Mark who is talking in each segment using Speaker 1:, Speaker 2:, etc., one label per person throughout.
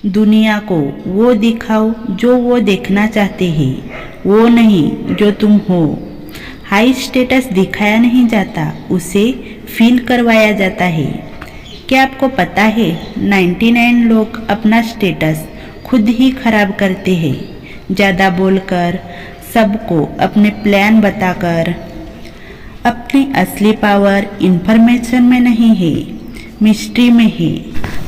Speaker 1: दुनिया को वो दिखाओ जो वो देखना चाहते हैं, वो नहीं जो तुम हो। हाई स्टेटस दिखाया नहीं जाता, उसे फील करवाया जाता है। क्या आपको पता है 99 लोग अपना स्टेटस खुद ही खराब करते हैं, ज़्यादा बोलकर, सबको अपने प्लान बताकर। अपनी असली पावर इन्फॉर्मेशन में नहीं है, मिस्ट्री में है।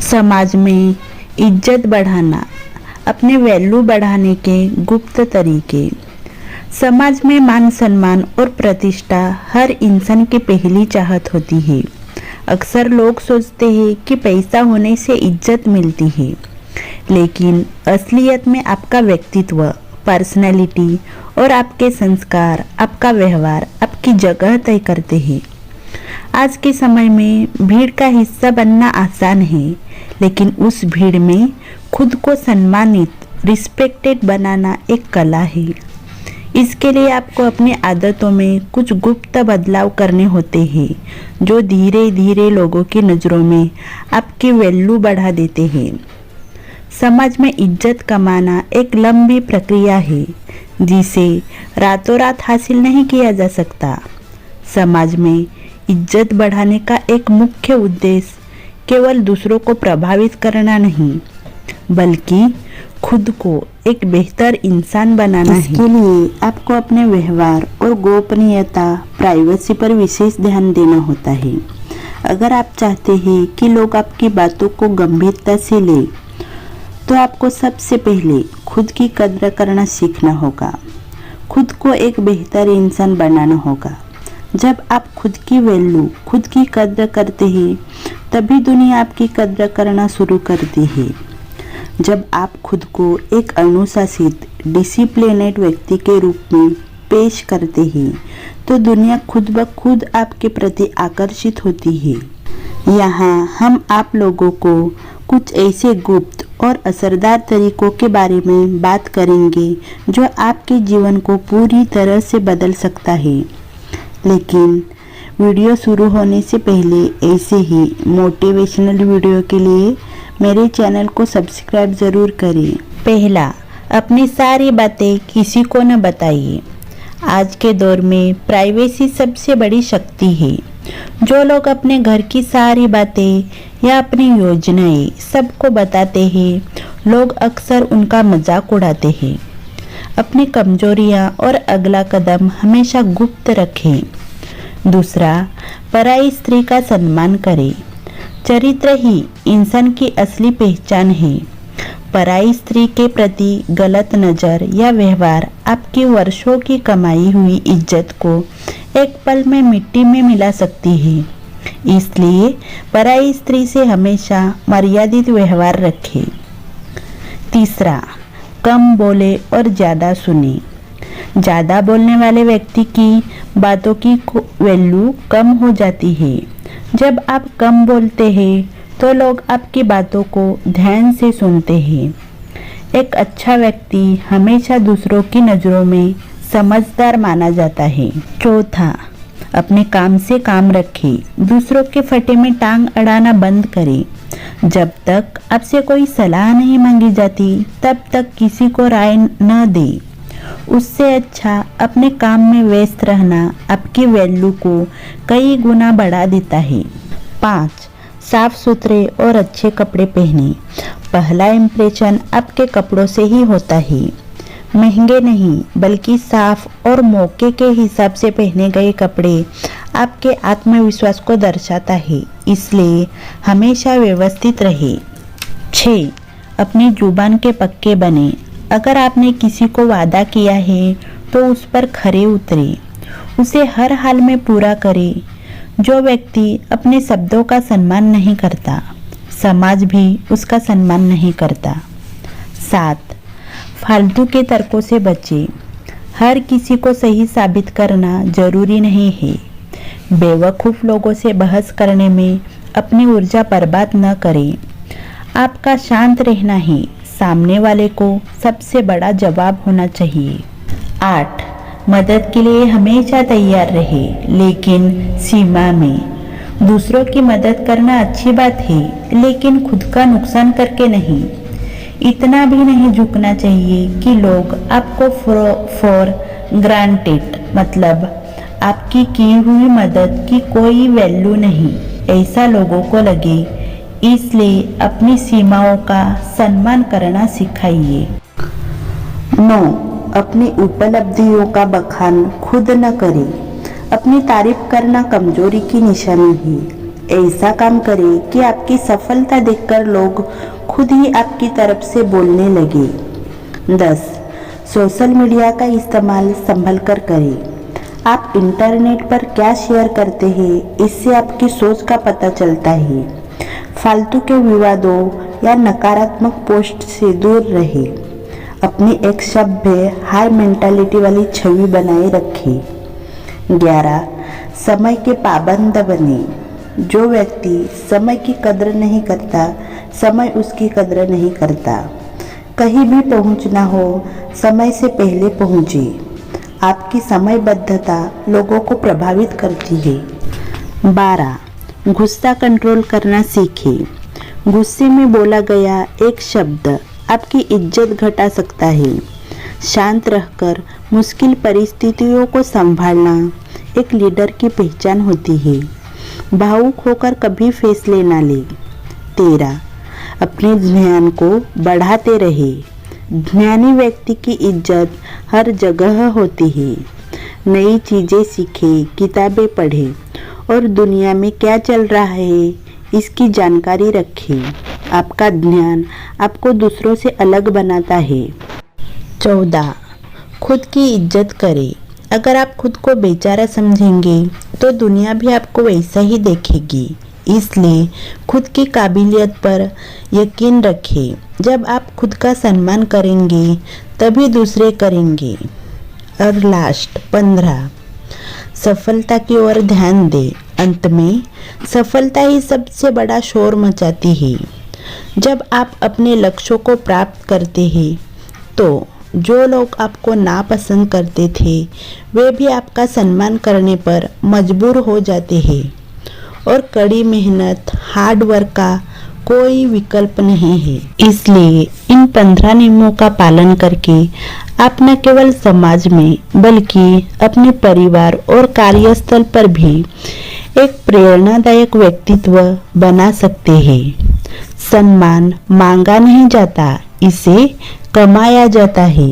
Speaker 1: समाज में इज्जत बढ़ाना, अपने वैल्यू बढ़ाने के गुप्त तरीके। समाज में मान सम्मान और प्रतिष्ठा हर इंसान की पहली चाहत होती है। अक्सर लोग सोचते हैं कि पैसा होने से इज्जत मिलती है, लेकिन असलियत में आपका व्यक्तित्व, पर्सनैलिटी और आपके संस्कार, आपका व्यवहार आपकी जगह तय करते हैं। आज के समय में भीड़ का हिस्सा बनना आसान है, लेकिन उस भीड़ में खुद को सम्मानित, रिस्पेक्टेड बनाना एक कला है। इसके लिए आपको अपनी आदतों में कुछ गुप्त बदलाव करने होते हैं, जो धीरे धीरे लोगों की नज़रों में आपकी वैल्यू बढ़ा देते हैं। समाज में इज्जत कमाना एक लंबी प्रक्रिया है, जिसे रातों रात हासिल नहीं किया जा सकता। समाज में इज्जत बढ़ाने का एक मुख्य उद्देश्य केवल दूसरों को प्रभावित करना नहीं, बल्कि खुद को एक बेहतर इंसान बनाना है। इसके लिए आपको अपने व्यवहार और गोपनीयता, प्राइवेसी पर विशेष ध्यान देना होता है। अगर आप चाहते हैं कि लोग आपकी बातों को गंभीरता से लें, तो आपको सबसे पहले खुद की कद्र करना सीखना होगा। खुद को एक बेहतर इंसान बनाना होगा। जब आप खुद की वैल्यू, खुद की कद्र करते हैं, तभी दुनिया आपकी कद्र करना शुरू करती है। जब आप खुद को एक अनुशासित, डिसिप्लिनेड व्यक्ति के रूप में पेश करते हैं, तो दुनिया खुद ब खुद आपके प्रति आकर्षित होती है। यहाँ हम आप लोगों को कुछ ऐसे गुप्त और असरदार तरीकों के बारे में बात करेंगे जो आपके जीवन को पूरी तरह से बदल सकता है। लेकिन वीडियो शुरू होने से पहले ऐसे ही मोटिवेशनल वीडियो के लिए मेरे चैनल को सब्सक्राइब ज़रूर करें। पहला, अपनी सारी बातें किसी को न बताइए। आज के दौर में प्राइवेसी सबसे बड़ी शक्ति है। जो लोग अपने घर की सारी बातें या अपनी योजनाएं सबको बताते हैं, लोग अक्सर उनका मजाक उड़ाते हैं। अपनी कमजोरियां और अगला कदम हमेशा गुप्त रखें। दूसरा, पराई स्त्री का सम्मान करें। चरित्र ही इंसान की असली पहचान है। पराई स्त्री के प्रति गलत नज़र या व्यवहार आपकी वर्षों की कमाई हुई इज्जत को एक पल में मिट्टी में मिला सकती है। इसलिए पराई स्त्री से हमेशा मर्यादित व्यवहार रखें। तीसरा, कम बोले और ज़्यादा सुने। ज़्यादा बोलने वाले व्यक्ति की बातों की वैल्यू कम हो जाती है। जब आप कम बोलते हैं, तो लोग आपकी बातों को ध्यान से सुनते हैं। एक अच्छा व्यक्ति हमेशा दूसरों की नज़रों में समझदार माना जाता है। चौथा, अपने काम से काम रखें। दूसरों के फटे में टांग अड़ाना बंद करें। जब तक आपसे कोई सलाह नहीं मांगी जाती, तब तक किसी को राय न दें। उससे अच्छा अपने काम में व्यस्त रहना आपकी वैल्यू को कई गुना बढ़ा देता है। 5, साफ सुथरे और अच्छे कपड़े पहने। पहला इंप्रेशन आपके कपड़ों से ही होता है। महंगे नहीं, बल्कि साफ और मौके के हिसाब से पहने गए कपड़े आपके आत्मविश्वास को दर्शाता है। इसलिए हमेशा व्यवस्थित रहे। 6, अपनी जुबान के पक्के बने। अगर आपने किसी को वादा किया है, तो उस पर खरे उतरे, उसे हर हाल में पूरा करें। जो व्यक्ति अपने शब्दों का सम्मान नहीं करता, समाज भी उसका सम्मान नहीं करता। 7, फालतू के तर्कों से बचें। हर किसी को सही साबित करना जरूरी नहीं है। बेवकूफ़ लोगों से बहस करने में अपनी ऊर्जा बर्बाद न करें। आपका शांत रहना ही सामने वाले को सबसे बड़ा जवाब होना चाहिए। 8, मदद के लिए हमेशा तैयार रहे, लेकिन सीमा में। दूसरों की मदद करना अच्छी बात है, लेकिन खुद का नुकसान करके नहीं। इतना भी नहीं झुकना चाहिए कि लोग आपको फॉर ग्रांटेड, मतलब आपकी की हुई मदद की कोई वैल्यू नहीं, ऐसा लोगों को लगे। इसलिए अपनी सीमाओं का सम्मान करना सिखाइए। 9. अपनी उपलब्धियों का बखान खुद न करें। अपनी तारीफ करना कमजोरी की निशानी है। ऐसा काम करें कि आपकी सफलता देखकर लोग खुद ही आपकी तरफ से बोलने लगे। 10. सोशल मीडिया का इस्तेमाल संभल कर करें। आप इंटरनेट पर क्या शेयर करते हैं, इससे आपकी सोच का पता चलता है। फालतू के विवादों या नकारात्मक पोस्ट से दूर रहे। अपनी एक सभ्य हाई मेंटालिटी वाली छवि बनाए रखें। 11. समय के पाबंद बने। जो व्यक्ति समय की कदर नहीं करता, समय उसकी कदर नहीं करता। कहीं भी पहुंचना हो, समय से पहले पहुंचे। आपकी समयबद्धता लोगों को प्रभावित करती है। 12. गुस्सा कंट्रोल करना सीखें। गुस्से में बोला गया एक शब्द आपकी इज्जत घटा सकता है। शांत रहकर मुश्किल परिस्थितियों को संभालना एक लीडर की पहचान होती है। भावुक होकर कभी फैसले न ले। 13. अपने ज्ञान को बढ़ाते रहे। ज्ञानी व्यक्ति की इज्जत हर जगह होती है। नई चीज़ें सीखें, किताबें पढ़ें और दुनिया में क्या चल रहा है इसकी जानकारी रखें। आपका ज्ञान आपको दूसरों से अलग बनाता है। 14. खुद की इज्जत करें। अगर आप खुद को बेचारा समझेंगे तो दुनिया भी आपको वैसा ही देखेगी। इसलिए खुद की काबिलियत पर यकीन रखें। जब आप खुद का सम्मान करेंगे तभी दूसरे करेंगे। और लास्ट 15. सफलता की ओर ध्यान दें। अंत में सफलता ही सबसे बड़ा शोर मचाती है। जब आप अपने लक्ष्यों को प्राप्त करते हैं तो जो लोग आपको नापसंद करते थे वे भी आपका सम्मान करने पर मजबूर हो जाते हैं। और कड़ी मेहनत, हार्ड वर्क का कोई विकल्प नहीं है। इसलिए इन 15 नियमों का पालन करके आप न केवल समाज में बल्कि अपने परिवार और कार्यस्थल पर भी एक प्रेरणादायक व्यक्तित्व बना सकते हैं। सम्मान मांगा नहीं जाता, इसे कमाया जाता है।